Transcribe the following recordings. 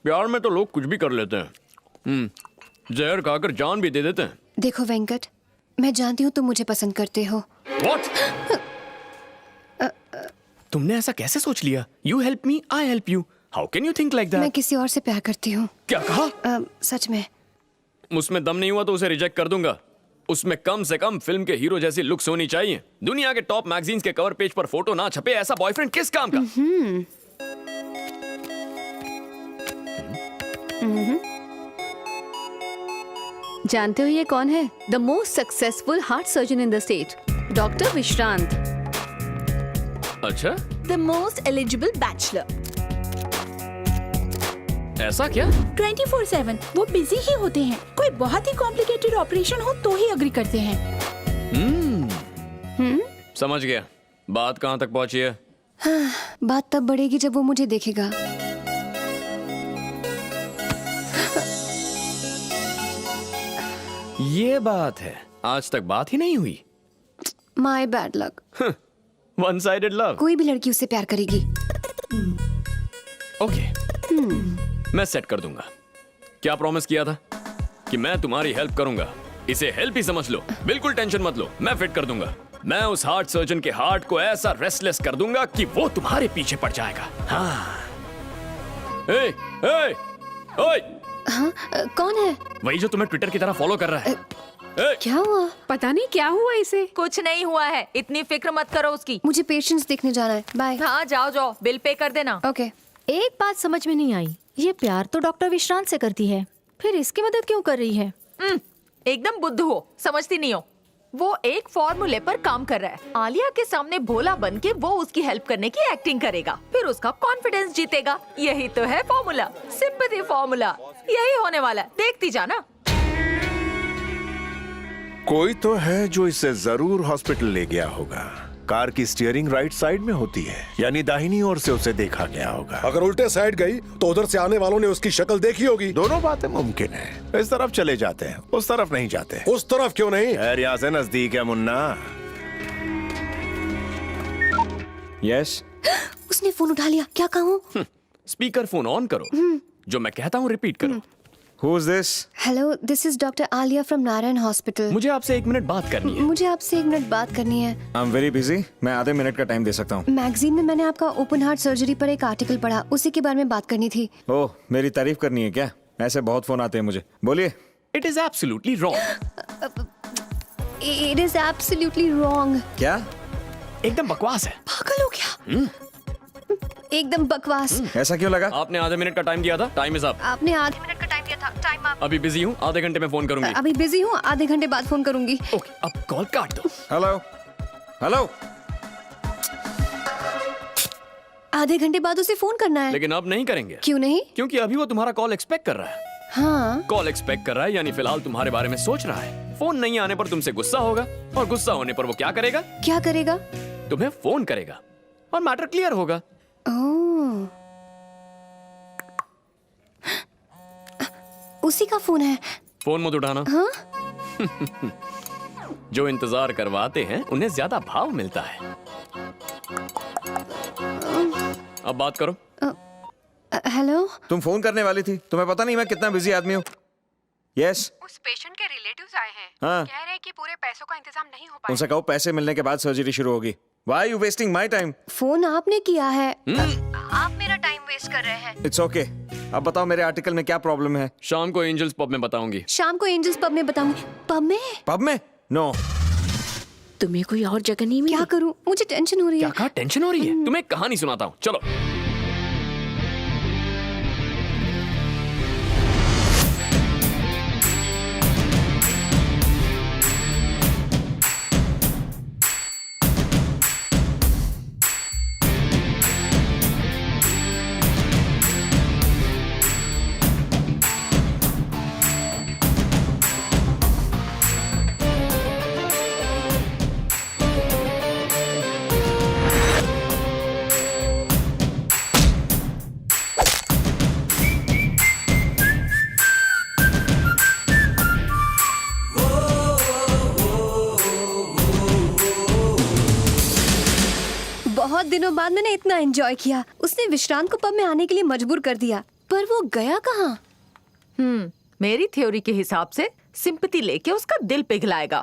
प्यार में तो लोग कुछ भी कर लेते हैं। जहर खाकर जान भी दे देते हैं। देखो वेंकट, मैं जानती हूँ तुम मुझे पसंद करते हो। What? तुमने ऐसा कैसे सोच लिया? You help me, I help you. How can you think like that? मैं किसी और से प्यार करती हूँ। क्या कहा? सच में। उसमें दम नहीं हुआ तो उसे रिजेक्ट कर दूंगा। उसमें कम से कम फिल्म के हीरो जैसी लुक्स होनी चाहिए। दुनिया के टॉप मैगजीन्स के कवर पेज पर फोटो ना छपे, ऐसा बॉयफ्रेंड किस काम का? जानते हो ये कौन है? The most successful heart surgeon in the state, doctor Vishrant. अच्छा, द मोस्ट एलिजिबल बैचलर। ऐसा क्या? 24/7 वो बिजी ही होते हैं। कोई बहुत ही कॉम्प्लिकेटेड ऑपरेशन हो तो ही अग्री करते हैं। समझ गया। बात कहाँ तक पहुंची है? बात तब बढ़ेगी जब वो मुझे देखेगा। ये बात है। आज तक बात ही नहीं हुई। My bad luck. One sided love. कोई भी लड़की उससे प्यार करेगी। ओके, मैं सेट कर दूंगा। क्या प्रॉमिस किया था कि मैं तुम्हारी हेल्प करूंगा। इसे हेल्प ही समझ लो। बिल्कुल टेंशन मत लो, मैं फिट कर दूंगा। मैं उस हार्ट सर्जन के हार्ट को ऐसा रेस्टलेस कर दूंगा कि वो तुम्हारे पीछे पड़ जाएगा। हाँ। ए, ए, ओए, हाँ, कौन है? वही जो तुम्हें ट्विटर की तरह फॉलो कर रहा है। ए, क्या हुआ? पता नहीं क्या हुआ इसे। कुछ नहीं हुआ है, इतनी फिक्र मत करो उसकी। मुझे पेशेंट्स देखने जाना है। बाय। हाँ जाओ जाओ, बिल पे कर देना। ओके। एक बात समझ में नहीं आई, ये प्यार तो डॉक्टर विश्रांत से करती है, फिर इसकी मदद क्यों कर रही है? एकदम बुद्धू हो, समझती नहीं हो। वो एक फॉर्मूले पर काम कर रहा है। आलिया के सामने भोला बन के वो उसकी हेल्प करने की एक्टिंग करेगा, फिर उसका कॉन्फिडेंस जीतेगा। यही तो है फॉर्मूला, सिंपैथी फॉर्मूला। यही होने वाला है, देखती जाना। कोई तो है जो इसे जरूर हॉस्पिटल ले गया होगा। कार की स्टीयरिंग राइट साइड में होती है, यानी दाहिनी ओर से उसे देखा गया होगा। अगर उल्टे साइड गई तो उधर से आने वालों ने उसकी शक्ल देखी होगी। दोनों बातें मुमकिन है। इस तरफ चले जाते हैं, उस तरफ नहीं जाते। उस तरफ क्यों नहीं? खैर, यहाँ से नजदीक है मुन्ना। यस। उसने फोन उठा लिया। क्या कहूँ? स्पीकर फोन ऑन करो। जो मैं कहता हूँ रिपीट करो। Who is this? Hello, this is doctor Alia from Narayan hospital. मुझे आपसे 1 मिनट बात करनी है। मुझे आपसे 1 मिनट बात करनी है। I'm very busy. मैं आधे मिनट का टाइम दे सकता हूँ। मैगजीन में मैंने आपका ओपन हार्ट सर्जरी पर एक आर्टिकल पढ़ा, उसी के बारे में बात करनी थी। ओह, मेरी तारीफ करनी है क्या? ऐसे बहुत फोन आते हैं मुझे। बोलिए। It is absolutely wrong. It is absolutely wrong. क्या? एकदम बकवास है। पागल हो गया। एकदम बकवास। ऐसा क्यों लगा? आपने आधे मिनट का टाइम दिया था। Time is up. आपने आधे मिनट का टाइम दिया था। Time up. अभी बिजी हूँ, आधे घंटे में फोन करूंगी। अभी बिजी हूँ, आधे घंटे बाद फोन करूंगी। ओके, अब कॉल काट दो। Hello, hello. आधे घंटे बाद उसे फोन करना है। लेकिन अब नहीं करेंगे। क्यों नहीं? क्योंकि अभी वो तुम्हारा कॉल एक्सपेक्ट कर रहा है। हाँ। कॉल एक्सपेक्ट कर रहा है, यानी फिलहाल तुम्हारे बारे में सोच रहा है। फोन नहीं आने पर तुमसे गुस्सा होगा, और गुस्सा होने पर वो क्या करेगा? क्या करेगा? तुम्हें फोन करेगा और मैटर क्लियर होगा। ओह, उसी का फोन है। फोन मत उठाना। हाँ? जो इंतजार करवाते हैं उन्हें ज्यादा भाव मिलता है। अब बात करो। हेलो। तुम फोन करने वाली थी। तुम्हें पता नहीं मैं कितना बिजी आदमी हूँ। यस। उस पेशेंट के रिलेटिव्स आए हैं। हाँ। कह रहे हैं कि पूरे पैसों का इंतजाम नहीं हो पाएगा। उनसे कहो पैसे मिलने के बाद सर्जरी शुरू होगी। Why are you wasting my time? Phone आपने किया है। आप मेरा टाइम वेस्ट कर रहे हैं। It's okay. अब बताओ मेरे आर्टिकल में क्या प्रॉब्लम है? शाम को एंजल्स पब में बताऊंगी। शाम को एंजल्स पब में बताऊंगी। पब में? पब में? नो। तुम्हें कोई और जगह नहीं मिली? क्या करूं? मुझे टेंशन हो रही है। क्या कहा? टेंशन हो रही है? तुम्हें एक कहानी सुनाता हूँ, चलो। बहुत दिनों बाद मैंने इतना एंजॉय किया। उसने विश्रांत को पब में आने के लिए मजबूर कर दिया। पर वो गया कहाँ? मेरी थ्योरी के हिसाब से सिंपैथी लेके उसका दिल पिघलाएगा।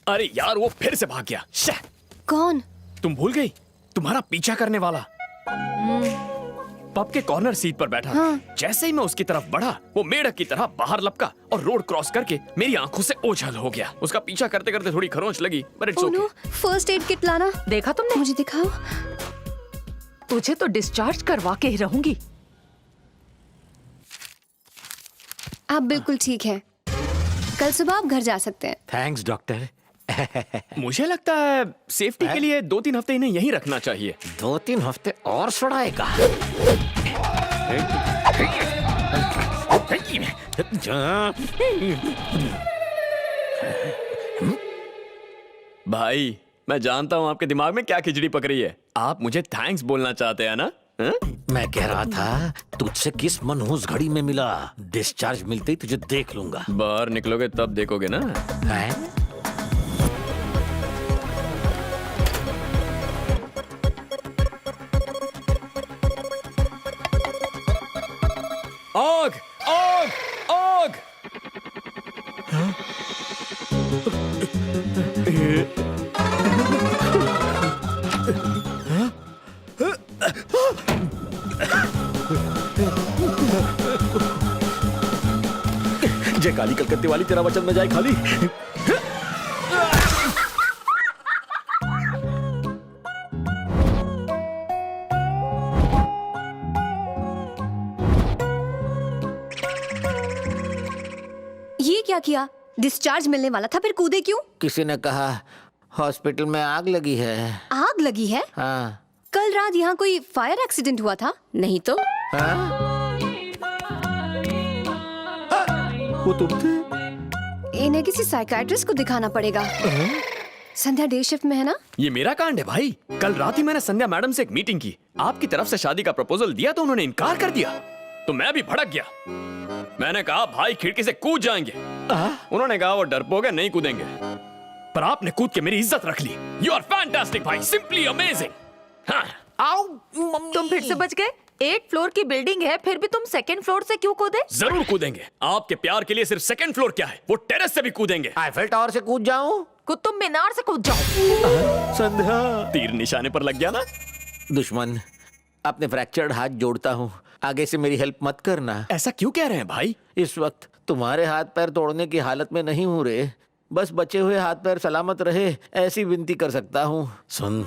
अरे यार वो फिर से भाग गया। शे, कौन? तुम भूल गई? तुम्हारा पीछा करने वाला पब के कॉर्नर सीट पर बैठा। जैसे ही मैं उसकी तरफ बढ़ा, वो मेढक की तरह बाहर लपका और रोड क्रॉस करके मेरी आंखों से ओझल हो गया। उसका पीछा करते करते थोड़ी खरोंच लगी, but it's okay. First aid kit लाना। देखा तुमने? मुझे दिखाओ। तुझे तो डिस्चार्ज करवा के ही रहूंगी। आप बिल्कुल ठीक हैं। कल सुबह आप घर जा सकते हैं। Thanks doctor. मुझे लगता है सेफ्टी के लिए 2-3 हफ्ते इन्हें यहीं रखना चाहिए। 2-3 हफ्ते और सुड़ाएगा। भाई मैं जानता हूँ आपके दिमाग में क्या खिचड़ी पक रही है। आप मुझे थैंक्स बोलना चाहते हैं ना? मैं कह रहा था तुझसे किस मनहूस घड़ी में मिला। डिस्चार्ज मिलते ही तुझे देख लूंगा। बाहर निकलोगे तब देखोगे ना। हैं? आग आग आग! जय काली कलकत्ते वाली, तेरा वचन में जाए खाली। ये क्या किया? डिस्चार्ज मिलने वाला था, फिर कूदे क्यों? किसी ने कहा हॉस्पिटल में आग लगी है। आग लगी है? हाँ। कल रात यहाँ कोई फायर एक्सीडेंट हुआ था? नहीं तो? हाँ? वो तुम थे? इन्हें किसी साइकियाट्रिस्ट को दिखाना पड़ेगा। संध्या डे शिफ्ट में है ना? ये मेरा कांड है भाई। कल रात ही मैंने संध्या मैडम से एक मीटिंग की। आपकी तरफ से शादी का प्रपोजल दिया तो उन्होंने इनकार कर दिया, तो मैं भी भड़क गया। मैंने कहा भाई खिड़की से कूद जाएंगे। उन्होंने कहा वो डरपोक है, नहीं कूदेंगे। पर आपने कूद के मेरी इज्जत रख ली। यू आर फैंटास्टिक भाई, सिंपली अमेजिंग। आओ तुम फिर से बच गए। 8 फ्लोर की बिल्डिंग है, फिर भी तुम 2nd फ्लोर से क्यों कूदे? जरूर कूदेंगे। आपके प्यार के लिए सिर्फ 2nd फ्लोर क्या है, वो टेरेस से भी कूदेंगे। आईफेल टावर से कूद जाऊं? कुतुब मीनार से कूद जाओ। संध्या, तीर निशाने पर लग गया ना। दुश्मन, अपने फ्रैक्चर्ड हाथ जोड़ता हूँ, आगे से मेरी हेल्प मत करना। ऐसा क्यों कह रहे हैं भाई? इस वक्त तुम्हारे हाथ पैर तोड़ने की हालत में नहीं हूँ रे। बस बचे हुए हाथ पैर सलामत रहे, ऐसी विनती कर सकता हूँ। सुन,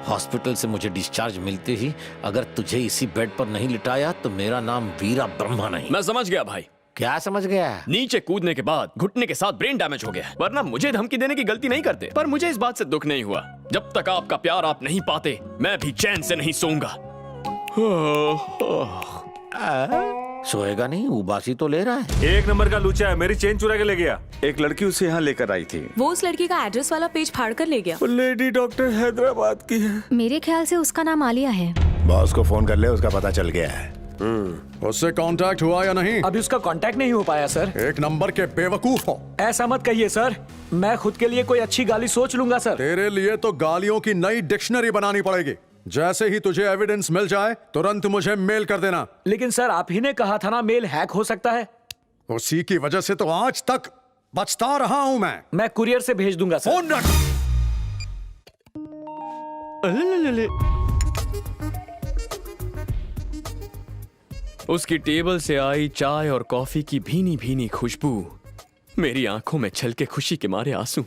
हॉस्पिटल से मुझे डिस्चार्ज मिलते ही अगर तुझे इसी बेड पर नहीं लिटाया तो मेरा नाम वीरा ब्रह्मा नहीं। मैं समझ गया भाई। क्या समझ गया? नीचे कूदने के बाद घुटने के साथ ब्रेन डैमेज हो गया। वरना मुझे धमकी देने की गलती नहीं करते। पर मुझे इस बात से दुख नहीं हुआ। जब तक आपका प्यार आप नहीं पाते, मैं भी चैन से नहीं सोऊंगा। सोएगा नहीं? उबासी तो ले रहा है। 1 नंबर का लूचा है, मेरी चेन चुरा के ले गया। एक लड़की उसे यहाँ लेकर आई थी। वो उस लड़की का एड्रेस वाला पेज फाड़ कर ले गया। लेडी डॉक्टर हैदराबाद की है। मेरे ख्याल से उसका नाम आलिया है। बॉस को फोन कर ले, उसका पता चल गया है। उससे कांटेक्ट हुआ या नहीं? अभी उसका कांटेक्ट नहीं हो पाया सर। 1 नंबर के बेवकूफ हो। ऐसा मत कहिए सर, मैं खुद के लिए कोई अच्छी गाली सोच लूंगा सर। तेरे लिए तो गालियों की नई डिक्शनरी बनानी पड़ेगी। जैसे ही तुझे एविडेंस मिल जाए तुरंत मुझे मेल कर देना। लेकिन सर आप ही ने कहा था ना मेल हैक हो सकता है। उसी की वजह से तो आज तक बचता रहा हूं मैं। मैं कुरियर से भेज दूंगा सर। फोन रख। उसकी टेबल से आई चाय और कॉफी की भीनी भीनी खुशबू, मेरी आंखों में छलके खुशी के मारे आंसू।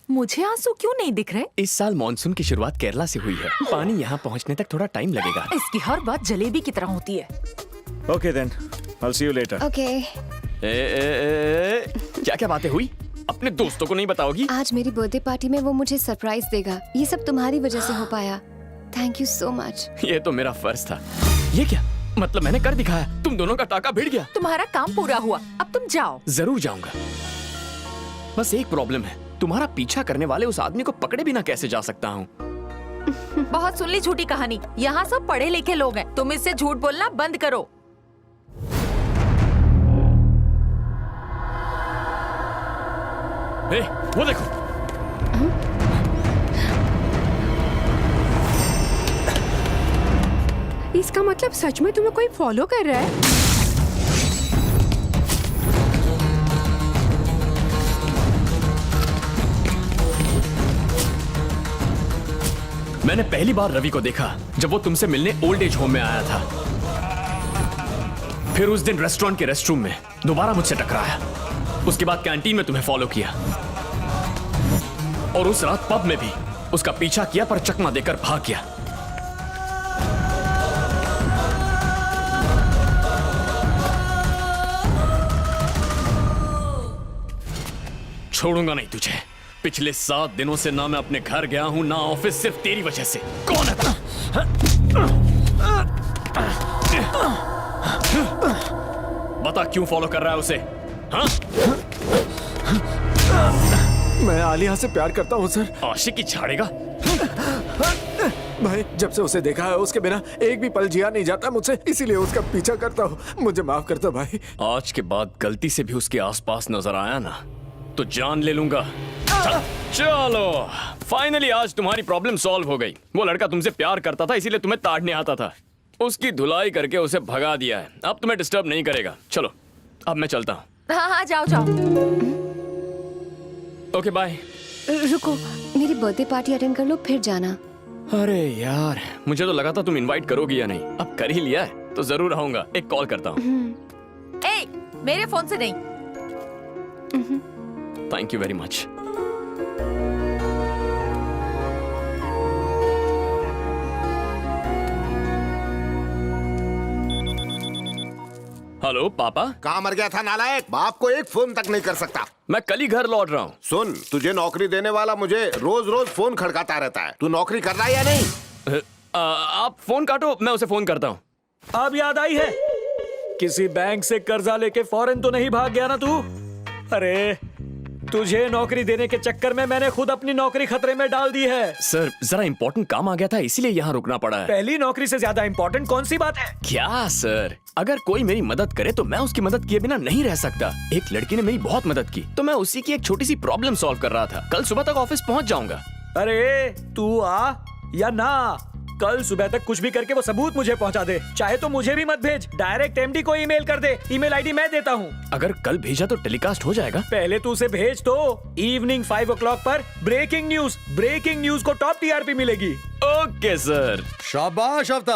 मुझे आंसू क्यों नहीं दिख रहे? इस साल मॉनसून की शुरुआत केरला से हुई है। पानी यहाँ पहुँचने तक थोड़ा टाइम लगेगा। इसकी हर बात जलेबी की तरह होती है। Okay then, I will see you later. Okay. क्या क्या बातें हुई? अपने दोस्तों को नहीं बताओगी? आज मेरी बर्थडे पार्टी में वो मुझे सरप्राइज देगा। ये सब तुम्हारी वजह से हो पाया। Thank you so much. ये तो मेरा फर्ज था। ये क्या मतलब? मैंने कर दिखाया, तुम दोनों का टाका भिड़ गया। तुम्हारा काम पूरा हुआ, अब तुम जाओ। जरूर जाऊंगा। बस एक प्रॉब्लम है, तुम्हारा पीछा करने वाले उस आदमी को पकड़े बिना कैसे जा सकता हूँ? बहुत सुन ली झूठी कहानी। यहाँ सब पढ़े लिखे लोग हैं, तुम इससे झूठ बोलना बंद करो। ए, वो देखो। इसका मतलब सच में तुम्हें कोई फॉलो कर रहा है? मैंने पहली बार रवि को देखा जब वो तुमसे मिलने ओल्ड एज होम में आया था। फिर उस दिन रेस्टोरेंट के रेस्टरूम में दोबारा मुझसे टकराया। उसके बाद कैंटीन में तुम्हें फॉलो किया और उस रात पब में भी उसका पीछा किया पर चकमा देकर भाग गया। छोड़ूंगा नहीं तुझे। पिछले 7 दिनों से ना मैं अपने घर गया हूं ना ऑफिस, सिर्फ तेरी वजह से। कौन है तू? बता क्यों फॉलो कर रहा है उसे? हाँ? मैं आलिया से प्यार करता हूँ सर। आशिकी झाड़ेगा? भाई जब से उसे देखा है उसके बिना एक भी पल जिया नहीं जाता मुझसे, इसीलिए उसका पीछा करता हूँ। मुझे माफ करता भाई। आज के बाद गलती से भी उसके आसपास नजर आया ना तो जान ले लूंगा। चलो फाइनली आज तुम्हारी प्रॉब्लम सॉल्व हो गई। वो लड़का तुमसे प्यार करता था इसीलिए तुम्हें ताड़ने आता था। उसकी धुलाई करके उसे भगा दिया है। अब तुम्हें डिस्टर्ब नहीं करेगा। चलो अब मैं चलता हूँ। हाँ हाँ जाओ जाओ। Okay bye. रुको, मेरी बर्थडे पार्टी अटेंड कर लो फिर जाना। अरे यार मुझे तो लगा था तुम इनवाइट करोगी या नहीं। अब कर ही लिया है तो जरूर आऊंगा। एक कॉल करता हूँ। ए, मेरे फोन से नहीं। Thank you very much. Hello पापा। कहाँ मर गया था नालायक? बाप को एक फोन तक नहीं कर सकता। मैं कल ही घर लौट रहा हूँ। सुन, तुझे नौकरी देने वाला मुझे रोज रोज फोन खड़काता रहता है। तू नौकरी कर रहा है या नहीं? आप फोन काटो, मैं उसे फोन करता हूँ। अब याद आई है, किसी बैंक से कर्जा लेके फॉरेन तो नहीं भाग गया ना तू? अरे तुझे नौकरी देने के चक्कर में मैंने खुद अपनी नौकरी खतरे में डाल दी है। सर जरा इम्पोर्टेंट काम आ गया था इसीलिए यहाँ रुकना पड़ा है। पहली नौकरी से ज्यादा इम्पोर्टेंट कौन सी बात है? क्या सर, अगर कोई मेरी मदद करे तो मैं उसकी मदद किए बिना नहीं रह सकता। एक लड़की ने मेरी बहुत मदद की तो मैं उसी की एक छोटी सी प्रॉब्लम सॉल्व कर रहा था। कल सुबह तक ऑफिस पहुँच जाऊंगा। अरे तू आ या ना, कल सुबह तक कुछ भी करके वो सबूत मुझे पहुंचा दे। चाहे तो मुझे भी मत भेज, डायरेक्ट एमडी को ईमेल कर दे। ईमेल आईडी मैं देता हूँ। अगर कल भेजा तो टेलीकास्ट हो जाएगा। पहले तू उसे भेज तो इवनिंग 5 o'clock पर ब्रेकिंग न्यूज को टॉप टीआरपी मिलेगी। Okay sir. शाबाश अफ्ताब।